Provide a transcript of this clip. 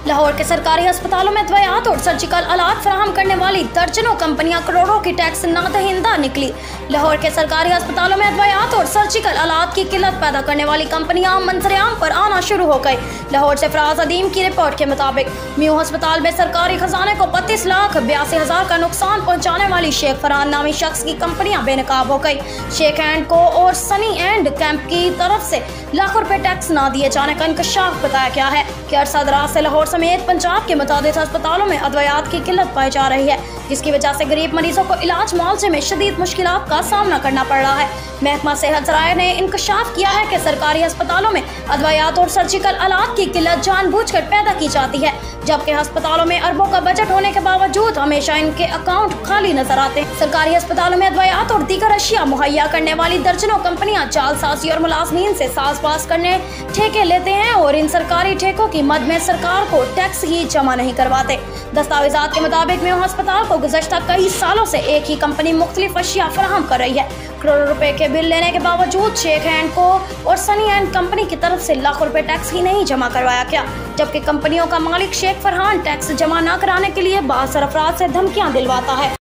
लाहौर के सरकारी अस्पतालों में दवाइयात और सर्जिकल आलात फराहम करने वाली दर्जनों कंपनियां करोड़ों की टैक्स नादहिंदा निकली। लाहौर के सरकारी अस्पतालों में दवाइयात और सर्जिकल आलात की किल्लत पैदा करने वाली कंपनियां मंजरेआम पर आना शुरू हो गई। लाहौर से फराज अदीम की रिपोर्ट के मुताबिक म्यू अस्पताल में सरकारी खजाने को 32,82,000 का नुकसान पहुँचाने वाली शेख फरहान नामी शख्स की कंपनियां बेनकाब हो गई। शेख एंड को और सनी एंड कैंप की तरफ से लाखों रुपए टैक्स न दिए जाने का इंकशाफ बताया गया है कि अरसा दराज से लाहौर समेत पंजाब के मुताबिक अस्पतालों में अद्वियात की किल्लत पाई जा रही है, जिसकी वजह से गरीब मरीजों को इलाज मुआवजे में शदीद मुश्किलात का सामना करना पड़ रहा है। महकमा सेहत ज़राए ने इंकशाफ किया है कि सरकारी अस्पतालों में अद्वियात और सर्जिकल आलात की किल्लत जानबूझकर पैदा की जाती है, जबकि अस्पतालों में अरबों का बजट होने के बावजूद हमेशा इनके अकाउंट खाली नजर आते हैं। सरकारी अस्पतालों में अद्वियात और दीगर अशिया मुहैया करने वाली दर्जनों कंपनियां जालसाजी और मुलाजमीन से साज़बाज़ करने ठेके लेते हैं और इन सरकारी ठेकों की मद में सरकार को टैक्स ही जमा नहीं करवाते। दस्तावेजात के मुताबिक म्यू अस्पताल को गुज़श्ता कई सालों से एक ही कंपनी मुख्तलिफ अशिया फराहम कर रही है। करोड़ों रुपए के बिल लेने के बावजूद शेख एंड को और सनी एंड कंपनी की तरफ से लाखों रुपए टैक्स ही नहीं जमा करवाया गया, जबकि कंपनियों का मालिक शेख फरहान टैक्स जमा न कराने के लिए बाहर अफराद से धमकियां दिलवाता है।